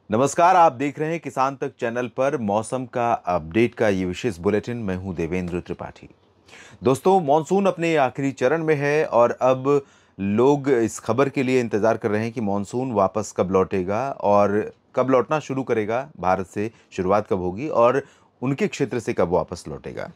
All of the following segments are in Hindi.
नमस्कार, आप देख रहे हैं किसान तक चैनल पर मौसम का अपडेट का ये विशेष बुलेटिन। मैं हूं देवेंद्र त्रिपाठी। दोस्तों, मॉनसून अपने आखिरी चरण में है और अब लोग इस खबर के लिए इंतजार कर रहे हैं कि मॉनसून वापस कब लौटेगा और कब लौटना शुरू करेगा, भारत से शुरुआत कब होगी और उनके क्षेत्र से कब वापस लौटेगा।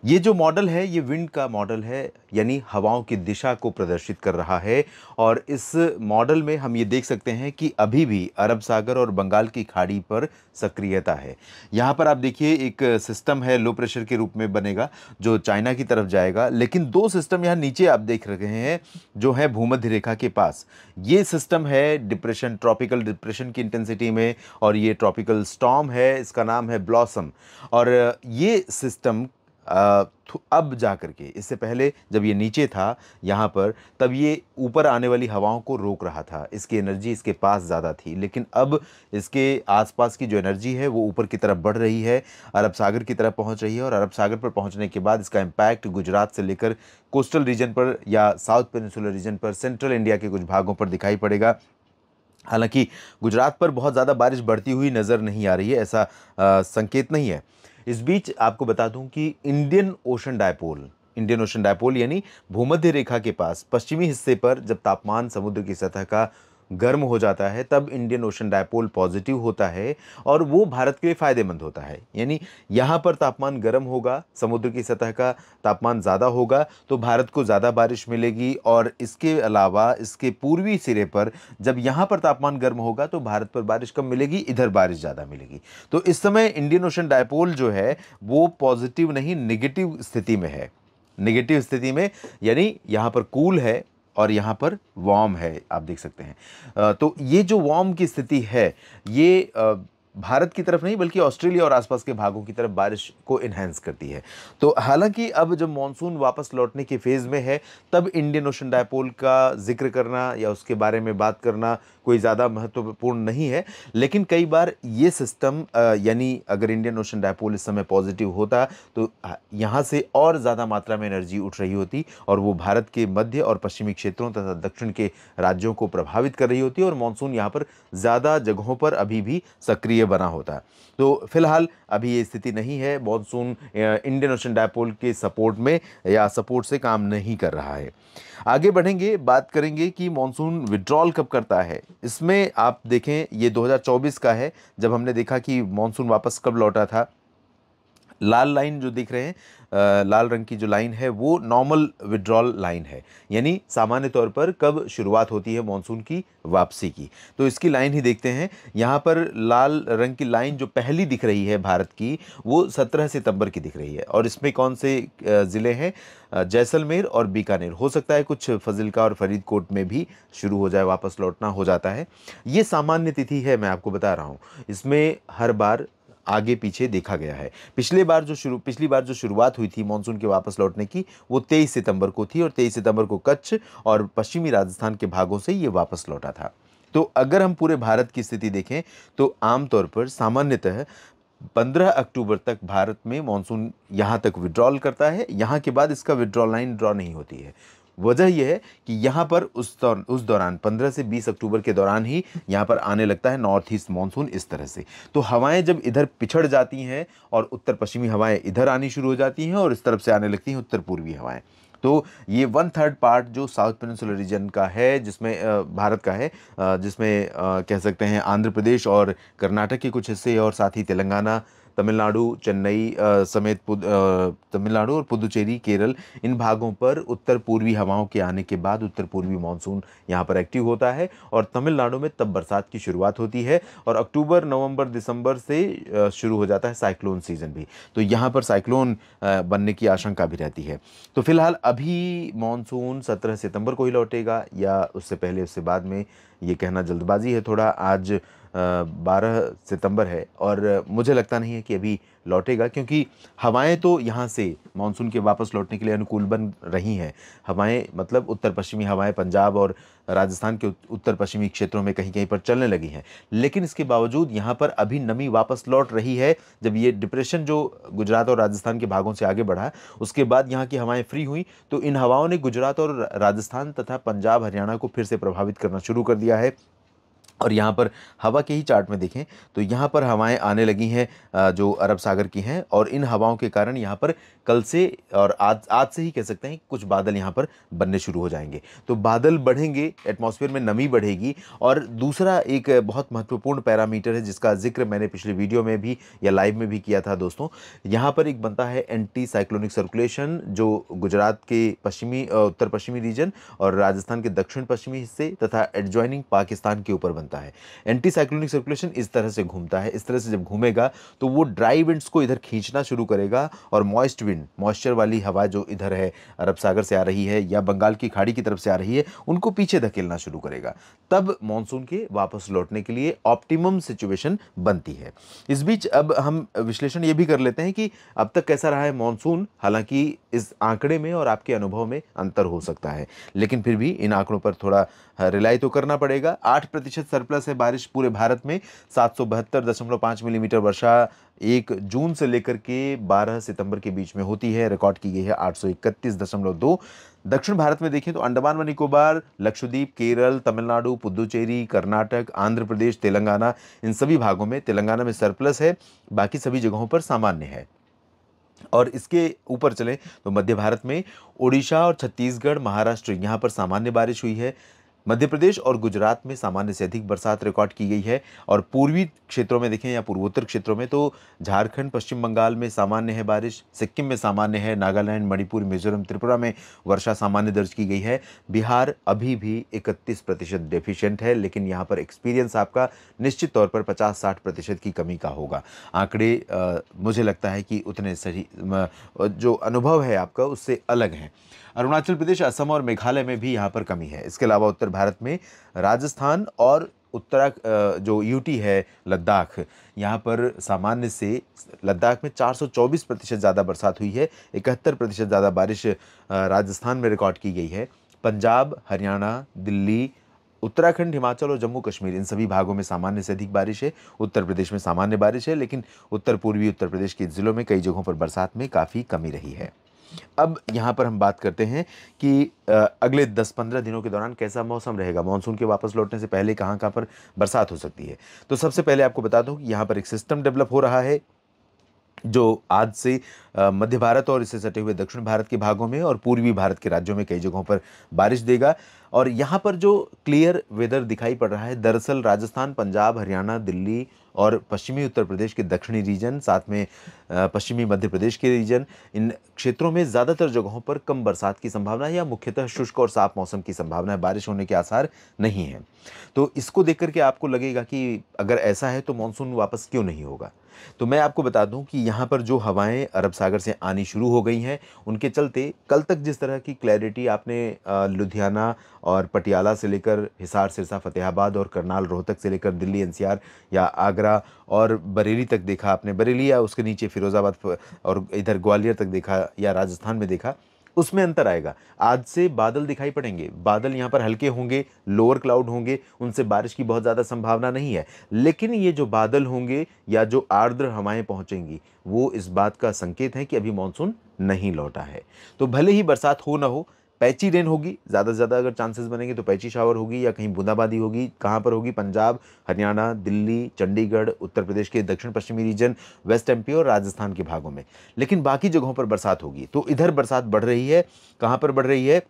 ये जो मॉडल है ये विंड का मॉडल है, यानी हवाओं की दिशा को प्रदर्शित कर रहा है। और इस मॉडल में हम ये देख सकते हैं कि अभी भी अरब सागर और बंगाल की खाड़ी पर सक्रियता है। यहाँ पर आप देखिए, एक सिस्टम है लो प्रेशर के रूप में बनेगा जो चाइना की तरफ जाएगा, लेकिन दो सिस्टम यहाँ नीचे आप देख रहे हैं जो है भूमध्य रेखा के पास। ये सिस्टम है डिप्रेशन, ट्रॉपिकल डिप्रेशन की इंटेंसिटी में, और ये ट्रॉपिकल स्टॉर्म है, इसका नाम है ब्लॉसम। और ये सिस्टम अब जा कर के, इससे पहले जब ये नीचे था यहाँ पर, तब ये ऊपर आने वाली हवाओं को रोक रहा था। इसकी एनर्जी इसके पास ज़्यादा थी, लेकिन अब इसके आसपास की जो एनर्जी है वो ऊपर की तरफ बढ़ रही है, अरब सागर की तरफ पहुँच रही है। और अरब सागर पर पहुँचने के बाद इसका इम्पैक्ट गुजरात से लेकर कोस्टल रीजन पर या साउथ पेनिनसुलर रीजन पर, सेंट्रल इंडिया के कुछ भागों पर दिखाई पड़ेगा। हालांकि गुजरात पर बहुत ज़्यादा बारिश बढ़ती हुई नज़र नहीं आ रही है, ऐसा संकेत नहीं है। इस बीच आपको बता दूं कि इंडियन ओशन डायपोल यानी भूमध्य रेखा के पास पश्चिमी हिस्से पर जब तापमान समुद्र की सतह का गर्म हो जाता है, तब इंडियन ओशन डायपोल पॉजिटिव होता है और वो भारत के लिए फ़ायदेमंद होता है। यानी यहाँ पर तापमान गर्म होगा, समुद्र की सतह का तापमान ज़्यादा होगा, तो भारत को ज़्यादा बारिश मिलेगी। और इसके अलावा इसके पूर्वी सिरे पर जब यहाँ पर तापमान गर्म होगा तो भारत पर बारिश कम मिलेगी, इधर बारिश ज़्यादा मिलेगी। तो इस समय इंडियन ओशन डायपोल जो है वो पॉजिटिव नहीं, निगेटिव स्थिति में है। निगेटिव स्थिति में यानी यहाँ पर कूल है और यहाँ पर वार्म है, आप देख सकते हैं। तो ये जो वार्म की स्थिति है ये भारत की तरफ नहीं बल्कि ऑस्ट्रेलिया और आसपास के भागों की तरफ बारिश को इन्हेंस करती है। तो हालांकि अब जब मॉनसून वापस लौटने के फेज़ में है, तब इंडियन ओशन डायपोल का जिक्र करना या उसके बारे में बात करना कोई ज़्यादा महत्वपूर्ण नहीं है। लेकिन कई बार ये सिस्टम यानी अगर इंडियन ओशन डायपोल इस समय पॉजिटिव होता तो यहाँ से और ज़्यादा मात्रा में एनर्जी उठ रही होती और वो भारत के मध्य और पश्चिमी क्षेत्रों तथा दक्षिण के राज्यों को प्रभावित कर रही होती और मानसून यहाँ पर ज़्यादा जगहों पर अभी भी सक्रिय बना होता। तो फिलहाल अभी ये स्थिति नहीं है, मानसून इंडियन ओशन डायपोल के सपोर्ट में या सपोर्ट से काम नहीं कर रहा है। आगे बढ़ेंगे, बात करेंगे कि मानसून विड्रॉल कब करता है। इसमें आप देखें, ये 2024 का है जब हमने देखा कि मानसून वापस कब लौटा था। लाल लाइन जो दिख रहे हैं, लाल रंग की जो लाइन है वो नॉर्मल विड्रॉल लाइन है, यानी सामान्य तौर पर कब शुरुआत होती है मानसून की वापसी की। तो इसकी लाइन ही देखते हैं। यहाँ पर लाल रंग की लाइन जो पहली दिख रही है भारत की, वो 17 सितंबर की दिख रही है। और इसमें कौन से ज़िले हैं? जैसलमेर और बीकानेर। हो सकता है कुछ फजिल्का और फरीदकोट में भी शुरू हो जाए, वापस लौटना हो जाता है। ये सामान्य तिथि है, मैं आपको बता रहा हूँ। इसमें हर बार आगे पीछे देखा गया है। पिछली बार जो शुरुआत हुई थी मानसून के वापस लौटने की, वो 23 सितंबर को थी और 23 सितंबर को कच्छ और पश्चिमी राजस्थान के भागों से ये वापस लौटा था। तो अगर हम पूरे भारत की स्थिति देखें तो आमतौर पर सामान्यतः 15 अक्टूबर तक भारत में मानसून यहाँ तक विड्रॉल करता है। यहाँ के बाद इसका विड्रॉल लाइन ड्रॉ नहीं होती है। वजह यह है कि यहाँ पर उस दौरान 15 से 20 अक्टूबर के दौरान ही यहाँ पर आने लगता है नॉर्थ ईस्ट मानसून इस तरह से। तो हवाएं जब इधर पिछड़ जाती हैं और उत्तर पश्चिमी हवाएं इधर आनी शुरू हो जाती हैं और इस तरफ से आने लगती हैं उत्तर पूर्वी हवाएं। तो ये 1/3 पार्ट जो साउथ पेनिनसुलर रीजन का है, जिसमें भारत का है, जिसमें कह सकते हैं आंध्र प्रदेश और कर्नाटक के कुछ हिस्से और साथ ही तेलंगाना, तमिलनाडु, चेन्नई समेत तमिलनाडु और पुदुचेरी, केरल, इन भागों पर उत्तर पूर्वी हवाओं के आने के बाद उत्तर पूर्वी मानसून यहाँ पर एक्टिव होता है और तमिलनाडु में तब बरसात की शुरुआत होती है और अक्टूबर, नवंबर, दिसंबर से शुरू हो जाता है साइक्लोन सीजन भी। तो यहाँ पर साइक्लोन बनने की आशंका भी रहती है। तो फिलहाल अभी मानसून 17 सितंबर को ही लौटेगा या उससे पहले उससे बाद में, ये कहना जल्दबाजी है थोड़ा। आज 12 सितंबर है और मुझे लगता नहीं है कि अभी लौटेगा, क्योंकि हवाएं तो यहाँ से मानसून के वापस लौटने के लिए अनुकूल बन रही हैं। हवाएं मतलब उत्तर पश्चिमी हवाएं पंजाब और राजस्थान के उत्तर पश्चिमी क्षेत्रों में कहीं कहीं पर चलने लगी हैं, लेकिन इसके बावजूद यहाँ पर अभी नमी वापस लौट रही है। जब ये डिप्रेशन जो गुजरात और राजस्थान के भागों से आगे बढ़ा, उसके बाद यहाँ की हवाएं फ्री हुई, तो इन हवाओं ने गुजरात और राजस्थान तथा पंजाब, हरियाणा को फिर से प्रभावित करना शुरू कर दिया है। और यहाँ पर हवा के ही चार्ट में देखें तो यहाँ पर हवाएं आने लगी हैं जो अरब सागर की हैं, और इन हवाओं के कारण यहाँ पर कल से और आज आज से ही कह सकते हैं कुछ बादल यहाँ पर बनने शुरू हो जाएंगे। तो बादल बढ़ेंगे, एटमॉस्फेयर में नमी बढ़ेगी। और दूसरा एक बहुत महत्वपूर्ण पैरामीटर है जिसका जिक्र मैंने पिछले वीडियो में भी या लाइव में भी किया था दोस्तों, यहाँ पर एक बनता है एंटी साइक्लोनिक सर्कुलेशन, जो गुजरात के पश्चिमी उत्तर पश्चिमी रीजन और राजस्थान के दक्षिण पश्चिमी हिस्से तथा एडजॉइनिंग पाकिस्तान के ऊपर बनता है। एंटी साइक्लोनिक सर्कुलेशन इस तरह से घूमता है, इस तरह से जब घूमेगा तो वो ड्राई विंड्स को इधर खींचना शुरू करेगा, और मॉइस्ट विंड, मॉइस्चर वाली हवा जो इधर है अरब सागर से आ रही है या बंगाल की खाड़ी की तरफ से आ रही है, उनको पीछे धकेलना शुरू करेगा। तब मॉनसून के वापस लौटने के लिए ऑप्टिमम सिचुएशन बनती है। इस बीच अब हम विश्लेषण ये भी कर लेते हैं कि अब तक कैसा रहा है मॉनसून। हालांकि इस आंकड़े में और आपके अनुभव में अंतर हो सकता है, लेकिन फिर भी इन आंकड़ों पर थोड़ा रिलाई तो करना पड़ेगा। 8% सरप्लस है बारिश पूरे भारत में। 772.5 मिलीमीटर वर्षा 1 जून से लेकर के 12 सितंबर के बीच में होती है। रिकॉर्ड की गई है 831.2। दक्षिण भारत में देखें तो अंडमान व निकोबार, लक्षद्वीप, केरल, तमिलनाडु, पुदुचेरी, कर्नाटक, आंध्र प्रदेश, तेलंगाना, इन सभी भागों में, तेलंगाना में सरप्लस है, बाकी सभी जगहों पर सामान्य है। और इसके ऊपर चलें तो मध्य भारत में ओडिशा और छत्तीसगढ़, महाराष्ट्र, यहाँ पर सामान्य बारिश हुई है। मध्य प्रदेश और गुजरात में सामान्य से अधिक बरसात रिकॉर्ड की गई है। और पूर्वी क्षेत्रों में देखें या पूर्वोत्तर क्षेत्रों में तो झारखंड, पश्चिम बंगाल में सामान्य है बारिश, सिक्किम में सामान्य है, नागालैंड, मणिपुर, मिजोरम, त्रिपुरा में वर्षा सामान्य दर्ज की गई है। बिहार अभी भी 31% डेफिशिएंट है, लेकिन यहाँ पर एक्सपीरियंस आपका निश्चित तौर पर 50-60% की कमी का होगा। आंकड़े मुझे लगता है कि उतने सही जो अनुभव है आपका उससे अलग हैं। अरुणाचल प्रदेश, असम और मेघालय में भी यहाँ पर कमी है। इसके अलावा उत्तर भारत में राजस्थान और जो यूटी है लद्दाख, यहाँ पर सामान्य से लद्दाख में 424% ज़्यादा बरसात हुई है। 71% ज़्यादा बारिश राजस्थान में रिकॉर्ड की गई है। पंजाब, हरियाणा, दिल्ली, उत्तराखंड, हिमाचल और जम्मू कश्मीर, इन सभी भागों में सामान्य से अधिक बारिश है। उत्तर प्रदेश में सामान्य बारिश है, लेकिन उत्तर पूर्वी उत्तर प्रदेश के ज़िलों में कई जगहों पर बरसात में काफ़ी कमी रही है। अब यहाँ पर हम बात करते हैं कि अगले 10-15 दिनों के दौरान कैसा मौसम रहेगा, मानसून के वापस लौटने से पहले कहाँ कहाँ पर बरसात हो सकती है। तो सबसे पहले आपको बता दूं कि यहाँ पर एक सिस्टम डेवलप हो रहा है जो आज से मध्य भारत और इससे सटे हुए दक्षिण भारत के भागों में और पूर्वी भारत के राज्यों में कई जगहों पर बारिश देगा। और यहाँ पर जो क्लियर वेदर दिखाई पड़ रहा है, दरअसल राजस्थान, पंजाब, हरियाणा, दिल्ली और पश्चिमी उत्तर प्रदेश के दक्षिणी रीजन, साथ में पश्चिमी मध्य प्रदेश के रीजन, इन क्षेत्रों में ज़्यादातर जगहों पर कम बरसात की संभावना है या मुख्यतः शुष्क और साफ मौसम की संभावना है, बारिश होने के आसार नहीं है। तो इसको देख करके आपको लगेगा कि अगर ऐसा है तो मानसून वापस क्यों नहीं होगा। तो मैं आपको बता दूं कि यहाँ पर जो हवाएं अरब सागर से आनी शुरू हो गई हैं, उनके चलते कल तक जिस तरह की क्लैरिटी आपने लुधियाना और पटियाला से लेकर हिसार, सिरसा, फतेहाबाद और करनाल, रोहतक से लेकर दिल्ली, एनसीआर या आगरा और बरेली तक देखा आपने, बरेली या उसके नीचे फिरोज़ाबाद और इधर ग्वालियर तक देखा या राजस्थान में देखा, उसमें अंतर आएगा। आज से बादल दिखाई पड़ेंगे, बादल यहाँ पर हल्के होंगे, लोअर क्लाउड होंगे, उनसे बारिश की बहुत ज़्यादा संभावना नहीं है। लेकिन ये जो बादल होंगे या जो आर्द्र हवाएं पहुँचेंगी, वो इस बात का संकेत है कि अभी मानसून नहीं लौटा है। तो भले ही बरसात हो ना हो, पैची रेन होगी, ज़्यादा से ज़्यादा अगर चांसेस बनेंगे तो पैची शावर होगी या कहीं बूंदाबांदी होगी। कहाँ पर होगी? पंजाब, हरियाणा, दिल्ली, चंडीगढ़, उत्तर प्रदेश के दक्षिण पश्चिमी रीजन, वेस्ट एमपी और राजस्थान के भागों में। लेकिन बाकी जगहों पर बरसात होगी। तो इधर बरसात बढ़ रही है। कहाँ पर बढ़ रही है?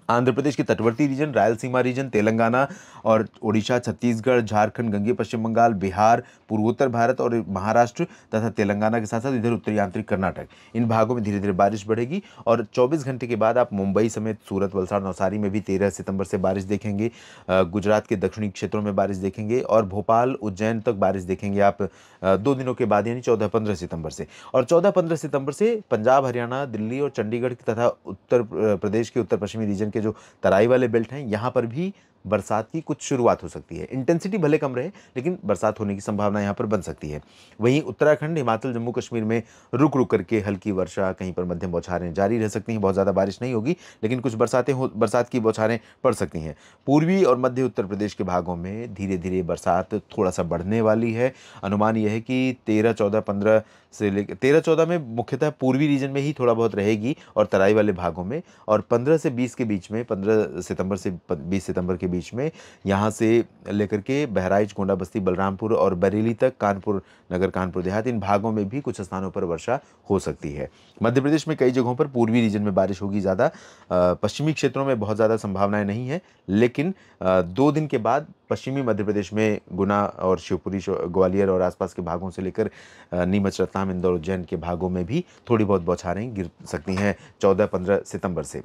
आंध्र प्रदेश के तटवर्ती रीजन, रायलसीमा रीजन, तेलंगाना और ओडिशा, छत्तीसगढ़, झारखंड, गंगे पश्चिम बंगाल, बिहार, पूर्वोत्तर भारत और महाराष्ट्र तथा तेलंगाना के साथ साथ इधर उत्तरी आंतरिक कर्नाटक, इन भागों में धीरे धीरे बारिश बढ़ेगी। और 24 घंटे के बाद आप मुंबई समेत सूरत, वलसाड़, नवसारी में भी 13 सितंबर से बारिश देखेंगे। गुजरात के दक्षिणी क्षेत्रों में बारिश देखेंगे और भोपाल, उज्जैन तक बारिश देखेंगे आप 2 दिनों के बाद, यानी 14-15 सितंबर से। और 14-15 सितंबर से पंजाब, हरियाणा, दिल्ली और चंडीगढ़ तथा उत्तर प्रदेश के उत्तर पश्चिमी रीजन के जो तराई वाले बेल्ट हैं, यहाँ पर भी बरसात की कुछ शुरुआत हो सकती है। इंटेंसिटी भले कम रहे, लेकिन बरसात होने की संभावना यहाँ पर बन सकती है। वहीं उत्तराखंड, हिमाचल, जम्मू कश्मीर में रुक रुक करके हल्की वर्षा, कहीं पर मध्यम बौछारें जारी रह सकती हैं। बहुत ज़्यादा बारिश नहीं होगी, लेकिन कुछ बरसात की बौछारें पड़ सकती हैं। पूर्वी और मध्य उत्तर प्रदेश के भागों में धीरे धीरे बरसात थोड़ा सा बढ़ने वाली है। अनुमान यह है कि 13, 14, 15 से लेकर 13-14 में मुख्यतः पूर्वी रीजन में ही थोड़ा बहुत रहेगी और तराई वाले भागों में, और 15 से 20 के बीच में, 15 सितंबर से 20 सितंबर के बीच में यहाँ से लेकर के बहराइच, गोंडा बस्ती, बलरामपुर और बरेली तक, कानपुर नगर, कानपुर देहात, इन भागों में भी कुछ स्थानों पर वर्षा हो सकती है। मध्य प्रदेश में कई जगहों पर, पूर्वी रीजन में बारिश होगी ज़्यादा। पश्चिमी क्षेत्रों में बहुत ज़्यादा संभावनाएं नहीं है, लेकिन 2 दिन के बाद पश्चिमी मध्य प्रदेश में गुना और शिवपुरी, ग्वालियर और आसपास के भागों से लेकर नीमच, रतलाम, इंदौर, उज्जैन के भागों में भी थोड़ी बहुत बौछारें गिर सकती हैं 14-15 सितंबर से।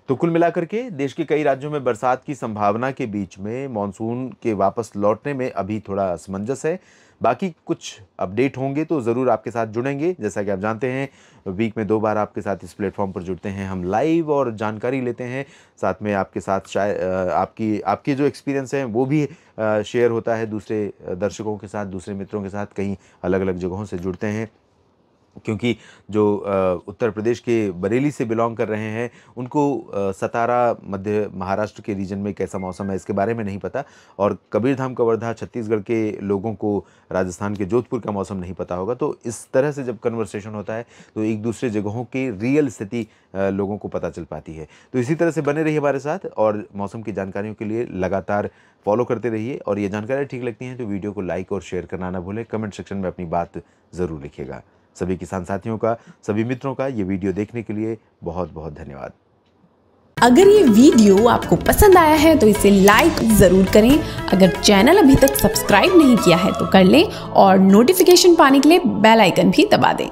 तो कुल मिलाकर के देश के कई राज्यों में बरसात की संभावना के बीच में मानसून के वापस लौटने में अभी थोड़ा असमंजस है। बाकी कुछ अपडेट होंगे तो ज़रूर आपके साथ जुड़ेंगे। जैसा कि आप जानते हैं, वीक में 2 बार आपके साथ इस प्लेटफॉर्म पर जुड़ते हैं हम लाइव और जानकारी लेते हैं। साथ में आपके साथ शायद आपकी जो एक्सपीरियंस है वो भी शेयर होता है दूसरे दर्शकों के साथ, दूसरे मित्रों के साथ, कहीं अलग अलग जगहों से जुड़ते हैं। क्योंकि जो उत्तर प्रदेश के बरेली से बिलोंग कर रहे हैं उनको सतारा, मध्य महाराष्ट्र के रीजन में कैसा मौसम है इसके बारे में नहीं पता, और कबीरधाम, कवर्धा, छत्तीसगढ़ के लोगों को राजस्थान के जोधपुर का मौसम नहीं पता होगा। तो इस तरह से जब कन्वर्सेशन होता है तो एक दूसरे जगहों की रियल स्थिति लोगों को पता चल पाती है। तो इसी तरह से बने रहिए हमारे साथ और मौसम की जानकारियों के लिए लगातार फॉलो करते रहिए। और ये जानकारी ठीक लगती हैं तो वीडियो को लाइक और शेयर करना ना भूलें। कमेंट सेक्शन में अपनी बात ज़रूर लिखिएगा। सभी किसान साथियों का, सभी मित्रों का ये वीडियो देखने के लिए बहुत बहुत धन्यवाद। अगर ये वीडियो आपको पसंद आया है तो इसे लाइक जरूर करें। अगर चैनल अभी तक सब्सक्राइब नहीं किया है तो कर लें और नोटिफिकेशन पाने के लिए बेल आइकन भी दबा दें।